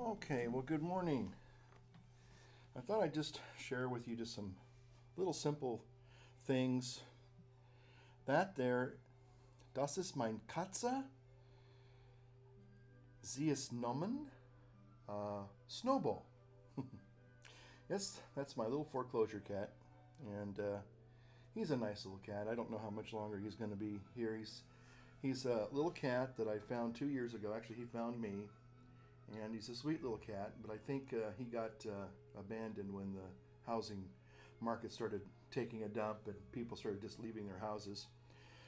Okay, well, good morning. I thought I'd just share with you just some little simple things. That there, das ist mein Katze. Sie ist Nomen. Snowball. Yes, that's my little foreclosure cat. And he's a nice little cat. I don't know how much longer he's going to be here. He's a little cat that I found 2 years ago. Actually, he found me. And he's a sweet little cat, but I think he got abandoned when the housing market started taking a dump and people started just leaving their houses.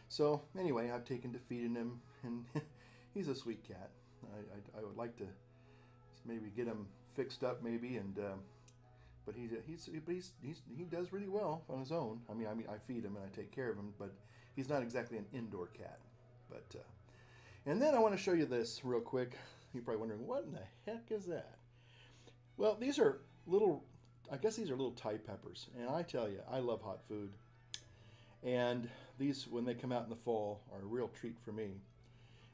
So anyway, I've taken to feeding him, and he's a sweet cat. I would like to maybe get him fixed up, maybe, and but he does really well on his own. I mean, I feed him and I take care of him, but he's not exactly an indoor cat. But and then I want to show you this real quick. You're probably wondering, what in the heck is that? Well, these are little, I guess these are little Thai peppers. And I tell you, I love hot food. And these, when they come out in the fall, are a real treat for me.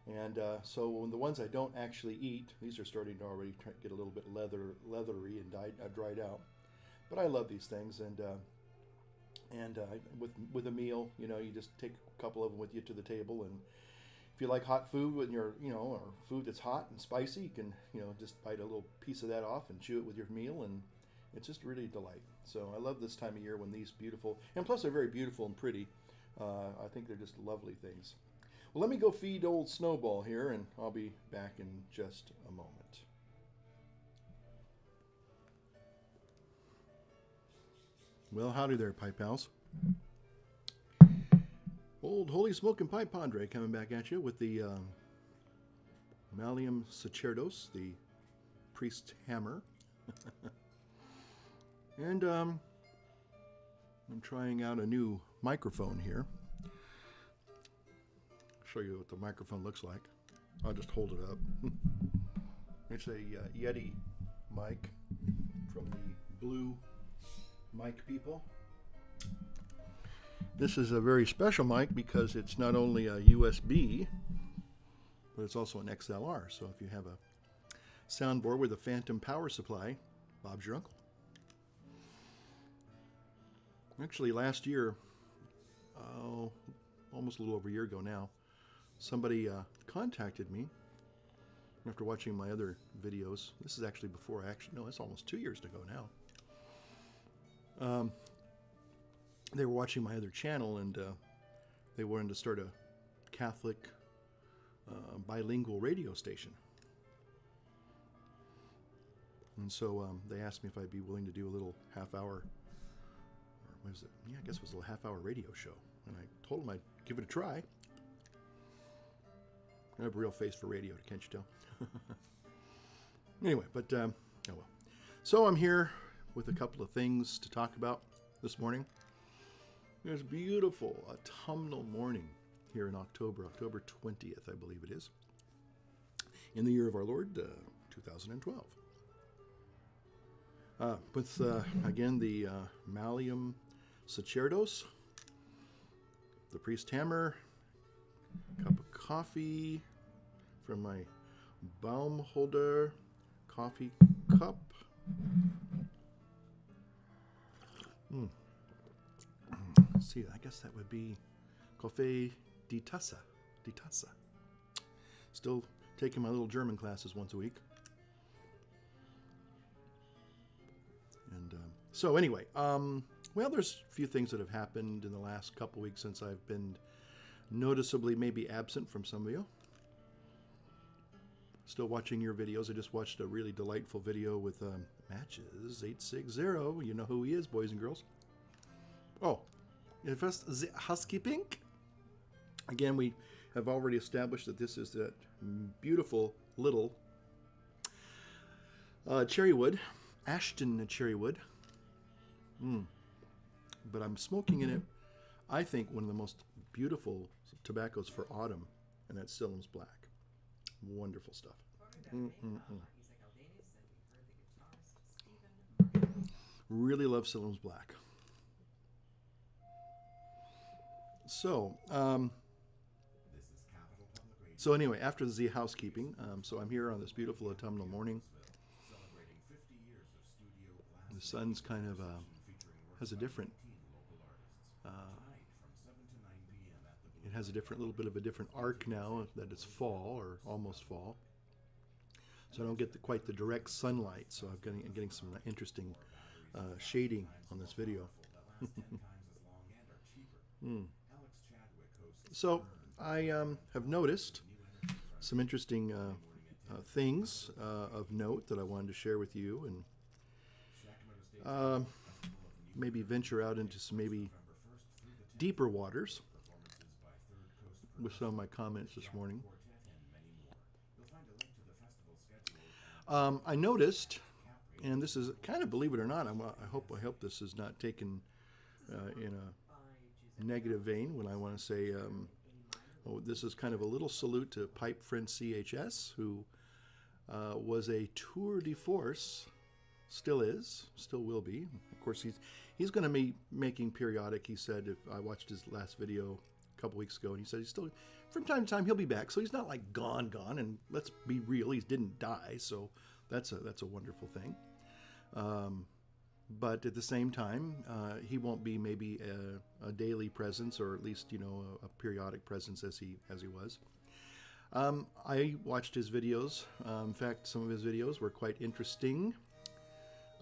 And so when the ones I don't actually eat, these are starting to already get a little bit leathery and dried out. But I love these things. And with a meal, you know, you just take a couple of them with you to the table, and if you like hot food with your, or food that's hot and spicy, you can, just bite a little piece of that off and chew it with your meal, and it's just really a delight. So I love this time of year when these beautiful, and plus they're very beautiful and pretty. I think they're just lovely things. Well, let me go feed old Snowball here, and I'll be back in just a moment. Well, howdy there, Pipe Pals. Old Holy Smokin' Pipe Padre coming back at you with the Malleum Sacerdos, the priest hammer. And I'm trying out a new microphone here. I'll show you what the microphone looks like. I'll just hold it up. It's a Yeti mic from the Blue Mic people. This is a very special mic because it's not only a USB, but it's also an XLR. So if you have a soundboard with a phantom power supply, Bob's your uncle. Actually, last year, almost a little over a year ago now, somebody contacted me after watching my other videos. This is actually before it's almost 2 years ago now. They were watching my other channel, and they wanted to start a Catholic bilingual radio station. And so they asked me if I'd be willing to do a little half-hour, or what is it? Yeah, I guess it was a little half-hour radio show. And I told them I'd give it a try. I have a real face for radio, can't you tell? Anyway, but oh well. So I'm here with a couple of things to talk about this morning. It's beautiful autumnal morning here in October 20th, I believe it is, in the year of our Lord, 2012. With, again, the Malleum Sacerdos, the priest hammer, cup of coffee from my Baumholder coffee cup. See, I guess that would be Caffè di Tasse. Still taking my little German classes once a week. And so anyway, well, there's a few things that have happened in the last couple weeks since I've been noticeably maybe absent from some of you. Still watching your videos. I just watched a really delightful video with Matches 860. You know who he is, boys and girls. Oh, first, the housekeeping. Again, we have already established that this is that beautiful little cherry wood, Ashton cherry wood. But I'm smoking in it, I think, one of the most beautiful tobaccos for autumn, and that's Sillum's Black. Wonderful stuff. Really love Sillum's Black. So anyway, after the housekeeping, so I'm here on this beautiful autumnal morning, The sun's kind of has a different. It has a different, little bit of a different arc now that it's fall or almost fall. So I don't get quite the direct sunlight. So I'm getting some interesting shading on this video. So I have noticed some interesting things of note that I wanted to share with you, and maybe venture out into some maybe deeper waters with some of my comments this morning. I noticed, and this is kind of, believe it or not, I hope this is not taken in a negative vein when I want to say, this is kind of a little salute to Pipe Friend CHS, who was a tour de force, still is, still will be. Of course, he's going to be making periodic. He said, if I watched his last video a couple weeks ago, and he said he's still, from time to time, he'll be back. So he's not like gone. And let's be real, he didn't die. So that's a wonderful thing. But at the same time, he won't be maybe a daily presence, or at least, you know, a periodic presence as he was. I watched his videos. In fact, some of his videos were quite interesting.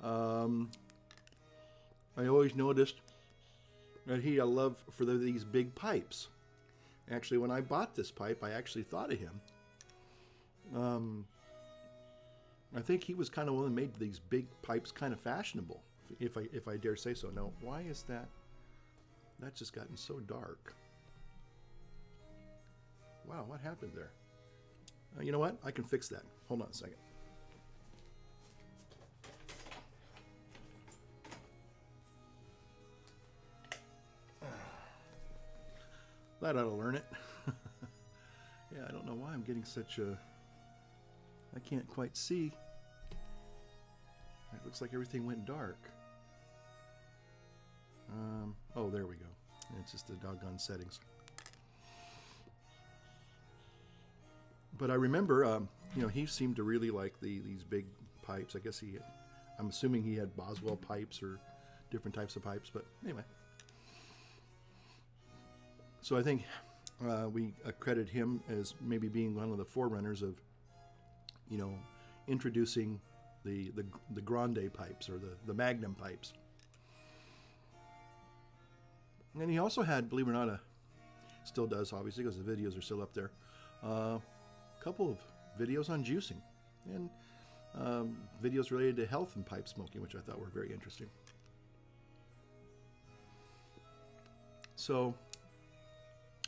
I always noticed that he had a love for these big pipes. Actually, when I bought this pipe, I actually thought of him. I think he was kind of one that made these big pipes kind of fashionable, if I dare say so. Now, why is that? That's just gotten so dark. Wow, what happened there? You know what? I can fix that. Hold on a second. That ought to learn it. Yeah, I don't know why I'm getting such a... I can't quite see. It looks like everything went dark. Oh, there we go. It's just the doggone settings. But I remember, you know, he seemed to really like these big pipes. I guess I'm assuming he had Boswell pipes or different types of pipes. But anyway. So I think we accredit him as maybe being one of the forerunners of, you know, introducing the grande pipes, or the magnum pipes. And he also had, believe it or not, still does obviously because the videos are still up there, a couple of videos on juicing and videos related to health and pipe smoking, which I thought were very interesting. So,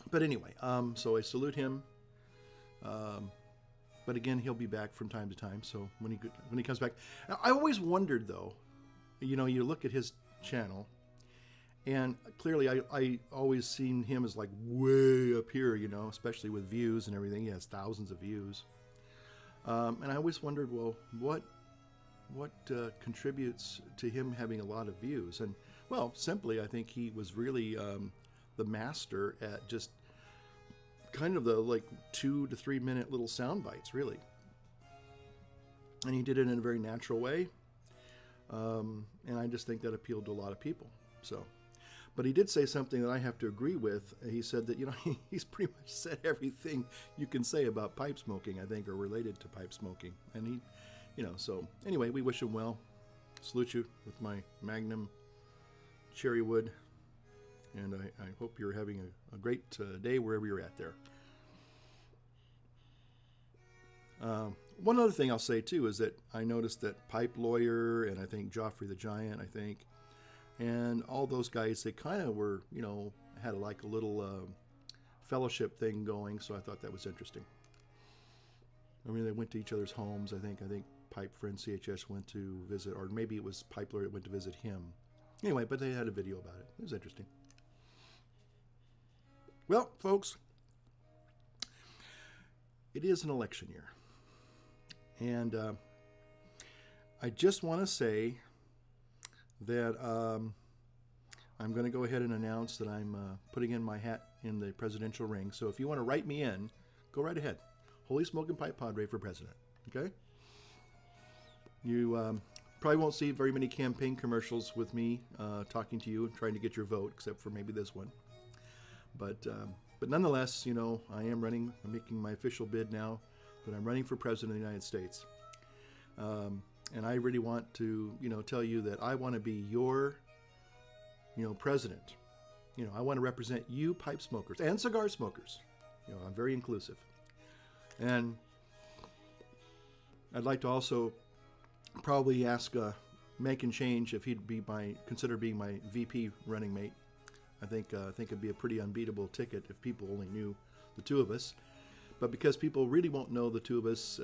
but anyway, so I salute him. But again, he'll be back from time to time. So when he comes back, I always wondered though, you know, you look at his channel, and clearly I always seen him as like way up here, you know, especially with views and everything. He has thousands of views, and I always wondered, well, what contributes to him having a lot of views? And well, simply, I think he was really the master at just kind of the like 2 to 3 minute little sound bites, really. And he did it in a very natural way. And I just think that appealed to a lot of people. So, but he did say something that I have to agree with. He said that, you know, he's pretty much said everything you can say about pipe smoking, I think, or related to pipe smoking. And he, you know, so anyway, we wish him well. Salute you with my Magnum cherry wood. And I hope you're having a great day wherever you're at there. One other thing I'll say too is that I noticed that Pipe Lawyer and I think Joffrey the Giant, I think, and all those guys, they kind of were, you know, had like a little fellowship thing going. So I thought that was interesting. I mean, they went to each other's homes. I think Pipe Friend CHS went to visit, or maybe it was Pipe Lawyer that went to visit him. Anyway, but they had a video about it. It was interesting. Well, folks, it is an election year. And I just want to say that I'm going to go ahead and announce that I'm putting in my hat in the presidential ring. So if you want to write me in, go right ahead. Holy Smoking Pipe Padre for president. Okay? You Probably won't see very many campaign commercials with me talking to you and trying to get your vote, except for maybe this one. But nonetheless, you know, I am running. I'm making my official bid now that I'm running for president of the United States. And I really want to, you know, tell you that I want to be your, you know, president. You know, I want to represent you pipe smokers and cigar smokers. You know, I'm very inclusive. And I'd like to also probably ask Macon Change if he'd be consider being my VP running mate. I think it'd be a pretty unbeatable ticket if people only knew the two of us. But because people really won't know the two of us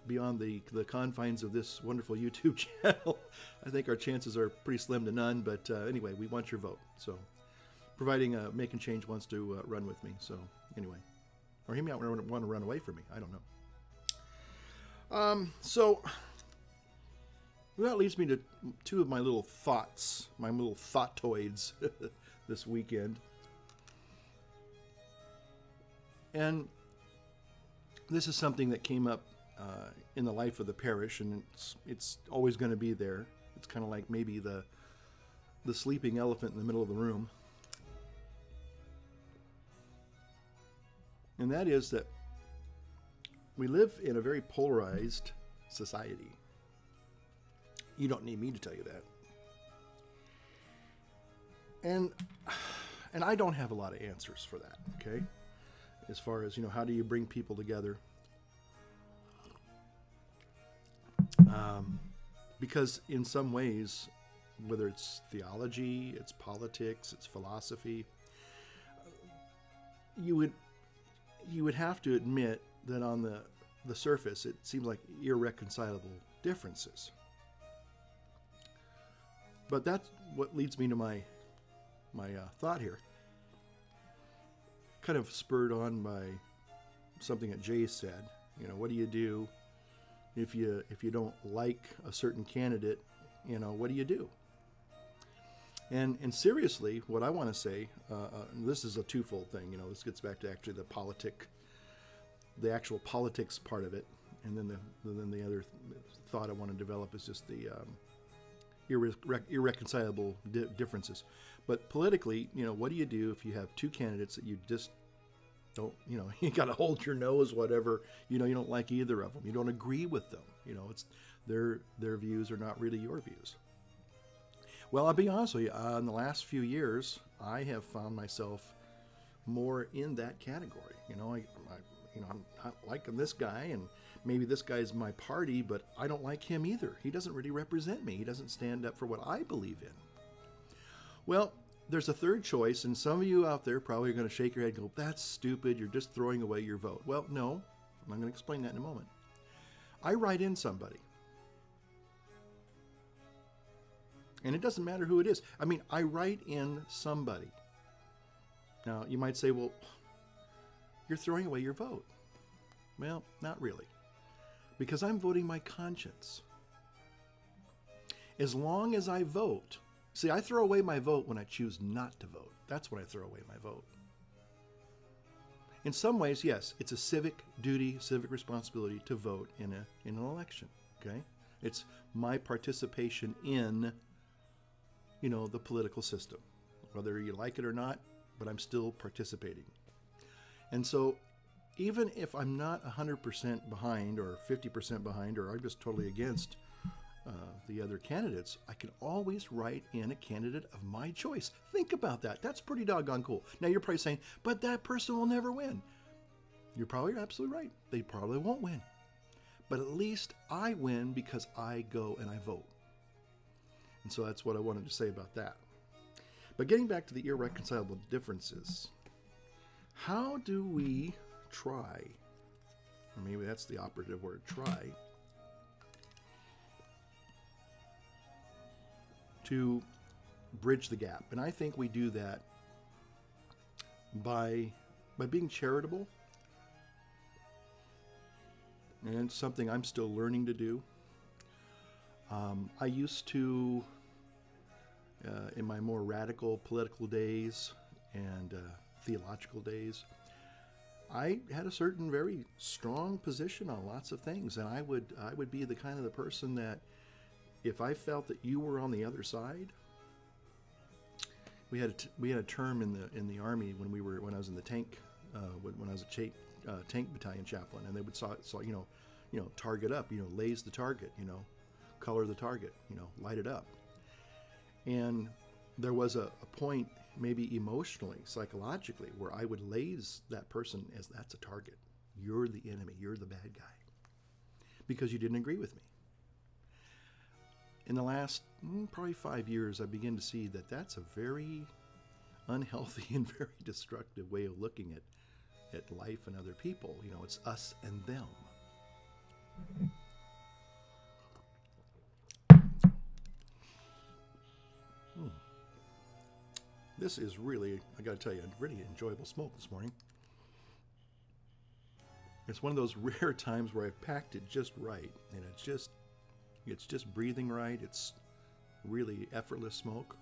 beyond the confines of this wonderful YouTube channel, I think our chances are pretty slim to none. But anyway, we want your vote. So, providing Macon Change wants to run with me. So anyway, or he might want to run away from me. I don't know. So that leads me to two of my little thoughts, my little thoughtoids this weekend. And this is something that came up in the life of the parish, and it's always going to be there. It's kind of like maybe the sleeping elephant in the middle of the room. And that is that we live in a very polarized society. You don't need me to tell you that. And I don't have a lot of answers for that, okay? As far as, you know, how do you bring people together? Because in some ways, whether it's theology, it's politics, it's philosophy, you would have to admit that on the surface, it seems like irreconcilable differences. But that's what leads me to my thought here. Kind of spurred on by something that Jay said. You know, what do you do if you don't like a certain candidate? You know, what do you do? And seriously, what I want to say, and this is a twofold thing. You know, this gets back to actually the actual politics part of it, and then the other thought I want to develop is just the irreconcilable differences. But politically, you know, what do you do if you have two candidates that you just don't, you know, you got to hold your nose, whatever, you know, you don't like either of them, you don't agree with them, you know, it's their views are not really your views. Well, I'll be honest with you, in the last few years, I have found myself more in that category. You know, I'm not liking this guy, and maybe this guy's my party, but I don't like him either. He doesn't really represent me. He doesn't stand up for what I believe in. Well, there's a third choice, and some of you out there probably are going to shake your head and go, that's stupid, you're just throwing away your vote. Well, no, I'm going to explain that in a moment. I write in somebody. And it doesn't matter who it is. I mean, I write in somebody. Now, you might say, well, you're throwing away your vote. Well, not really. Because I'm voting my conscience. As long as I vote, see, I throw away my vote when I choose not to vote. That's when I throw away my vote. In some ways, yes, it's a civic duty, civic responsibility to vote in an election, okay? It's my participation in, you know, the political system, whether you like it or not, but I'm still participating. And so even if I'm not 100% behind or 50% behind, or I'm just totally against the other candidates, I can always write in a candidate of my choice. Think about that. That's pretty doggone cool. Now you're probably saying, but that person will never win. You're probably absolutely right. They probably won't win. But at least I win because I go and I vote. And so that's what I wanted to say about that. But getting back to the irreconcilable differences, how do we try, or maybe that's the operative word, try, to bridge the gap? And I think we do that by being charitable. And it's something I'm still learning to do. I used to, in my more radical political days and theological days, I had a certain very strong position on lots of things, and I would be the kind of the person that if I felt that you were on the other side, we had a term in the Army when I was in the tank, when I was a tank battalion chaplain, and they would saw target up, laze the target, color the target, light it up. And there was a point, maybe emotionally, psychologically, where I would laze that person as that's a target. You're the enemy. You're the bad guy. Because you didn't agree with me. In the last probably 5 years, I begin to see that that's a very unhealthy and very destructive way of looking at life and other people. It's us and them. This is really, I got to tell you, a really enjoyable smoke this morning. It's one of those rare times where I've packed it just right, and it's just breathing right. It's really effortless smoke.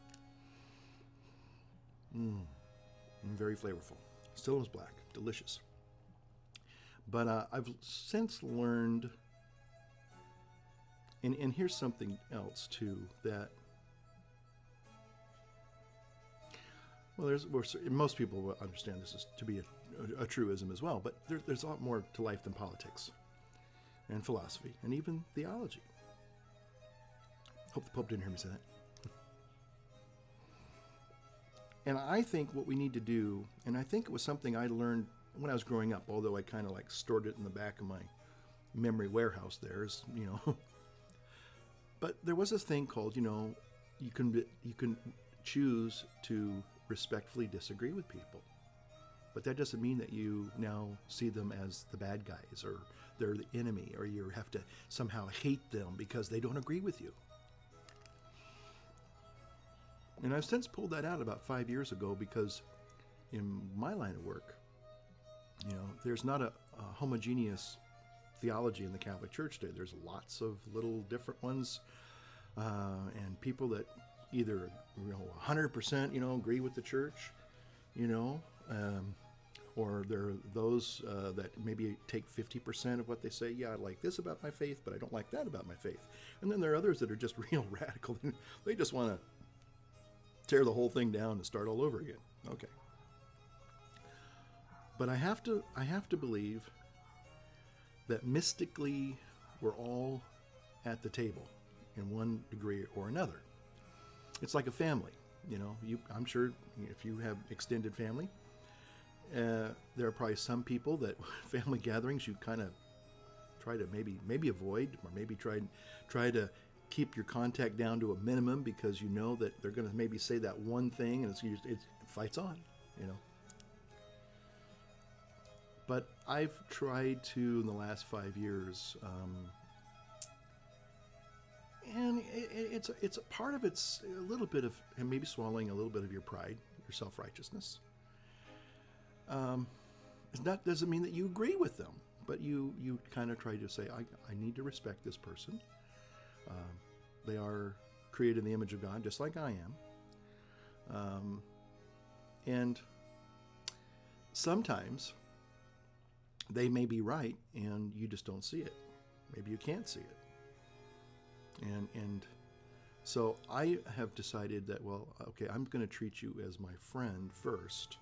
Very flavorful. Still is black, delicious. But I've since learned, and here's something else too, that most people will understand this is to be a truism as well, but there's a lot more to life than politics and philosophy and even theology. Hope the Pope didn't hear me say that. And I think what we need to do, and I think it was something I learned when I was growing up, although I kind of like stored it in the back of my memory warehouse there, but there was this thing called, you can choose to respectfully disagree with people. But that doesn't mean that you now see them as the bad guys, or they're the enemy, or you have to somehow hate them because they don't agree with you. And I've since pulled that out about 5 years ago, because in my line of work, there's not a homogeneous theology in the Catholic Church today. There's lots of little different ones, and people that either 100% agree with the church, or there are those that maybe take 50% of what they say. Yeah, I like this about my faith, but I don't like that about my faith. And then there are others that are just real radical. They just want to tear the whole thing down and start all over again. Okay. But I have to believe that mystically we're all at the table in one degree or another. It's like a family, I'm sure if you have extended family, there are probably some people that family gatherings you kind of try to maybe avoid, or maybe try to keep your contact down to a minimum, because you know that they're going to maybe say that one thing, and it fights on, But I've tried to, in the last 5 years, and it's a part of it's a little bit of, and maybe swallowing a little bit of your pride, your self-righteousness. Doesn't mean that you agree with them, but you kind of try to say, I need to respect this person. They are created in the image of God, just like I am. And sometimes they may be right, and you just don't see it. Maybe you can't see it. And so I have decided that, well, okay, I'm going to treat you as my friend first,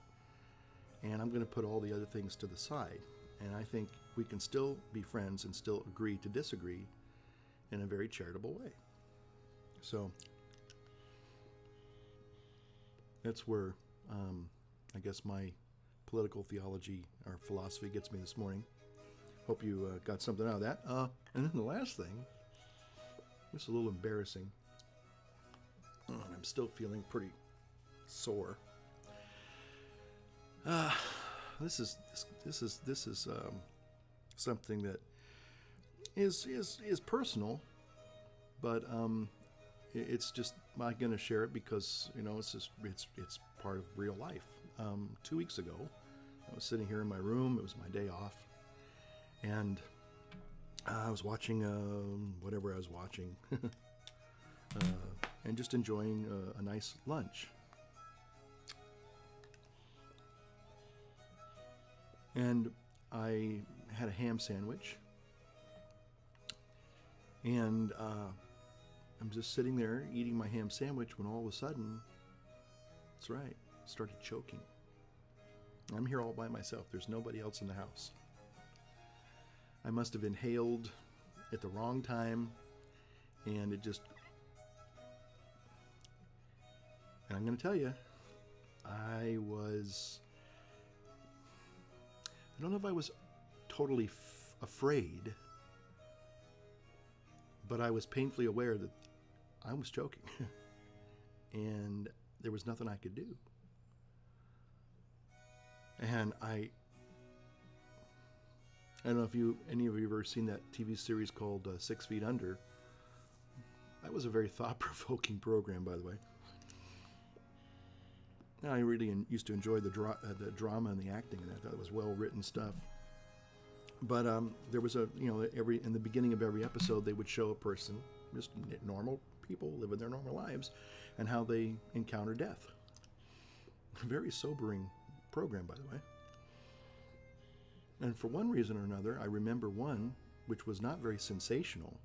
and I'm going to put all the other things to the side. And I think we can still be friends and still agree to disagree in a very charitable way. So that's where I guess my political theology or philosophy gets me this morning. Hope you got something out of that. And then the last thing, this is a little embarrassing. And I'm still feeling pretty sore. This is something that is personal, but it's just, I'm going to share it because it's part of real life. 2 weeks ago, I was sitting here in my room. It was my day off, and I was watching whatever I was watching, and just enjoying a nice lunch. And I had a ham sandwich, and I'm just sitting there eating my ham sandwich when all of a sudden, that's right, started choking. I'm here all by myself. There's nobody else in the house. I must have inhaled at the wrong time, and it just... And I'm going to tell you, I don't know if I was totally afraid, but I was painfully aware that I was choking, and there was nothing I could do. And I don't know if any of you have ever seen that TV series called 6 Feet Under. That was a very thought-provoking program, by the way. I really used to enjoy the drama and the acting in that. I thought it was well-written stuff. But there was in the beginning of every episode, they would show a person, just normal people living their normal lives, and how they encounter death. A very sobering program, by the way. And for one reason or another, I remember one which was not very sensational.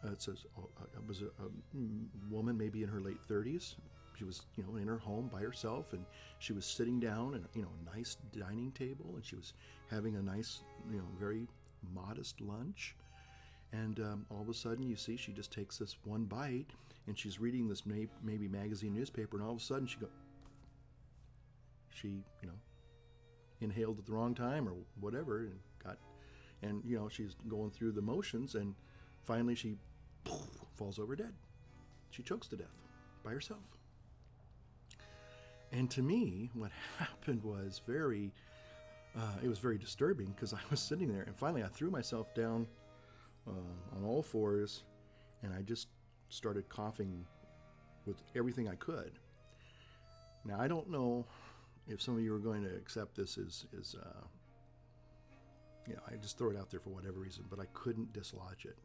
It was a woman, maybe in her late 30s. She was, in her home by herself, and she was sitting down at, a nice dining table, and she was having a nice, very modest lunch. And all of a sudden, you see, she just takes this one bite, and she's reading this maybe magazine newspaper, and all of a sudden she inhaled at the wrong time or whatever, and she's going through the motions, and finally she falls over dead. She chokes to death by herself. And to me, what happened was it was very disturbing, because I was sitting there, and finally I threw myself down on all fours, and I just started coughing with everything I could. Now, I don't know if some of you are going to accept this as I just throw it out there for whatever reason, but I couldn't dislodge it.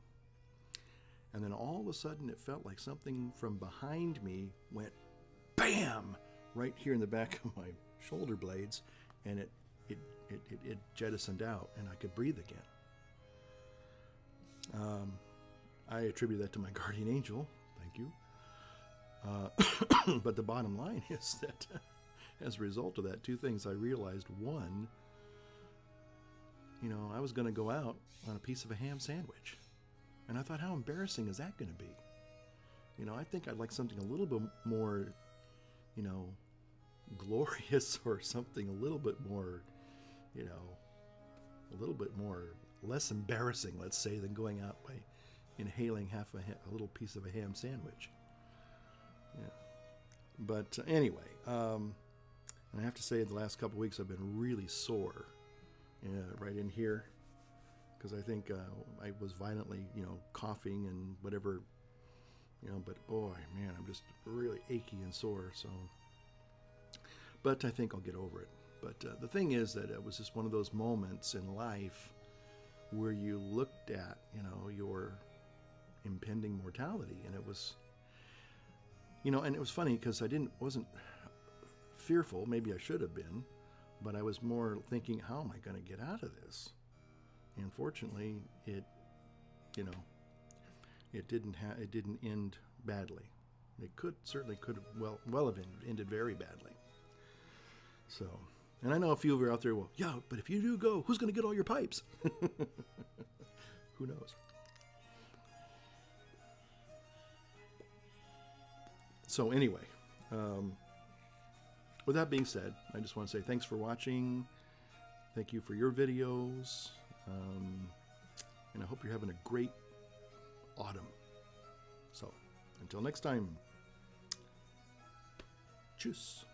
And then all of a sudden, it felt like something from behind me went BAM! Right here in the back of my shoulder blades, and it jettisoned out, and I could breathe again. I attribute that to my guardian angel. Thank you. But the bottom line is that as a result of that, two things I realized. One, I was going to go out on a piece of a ham sandwich. And I thought, how embarrassing is that going to be? I think I'd like something a little bit more, glorious, or something a little bit more, less embarrassing, let's say, than going out by inhaling a little piece of a ham sandwich. Yeah. But anyway, I have to say, the last couple of weeks I've been really sore, right in here, because I think I was violently, coughing and whatever, but boy, man, I'm just really achy and sore. So, but I think I'll get over it. But the thing is that it was just one of those moments in life where you looked at, your impending mortality, and it was, and it was funny because I wasn't fearful. Maybe I should have been, but I was more thinking, how am I going to get out of this? And fortunately, it didn't end badly. It certainly could have well have ended very badly. So, and I know a few of you are out there, well, yeah, but if you do go, who's going to get all your pipes? Who knows? So anyway, with that being said, I just want to say thanks for watching. Thank you for your videos. And I hope you're having a great autumn. So, until next time, tschüss.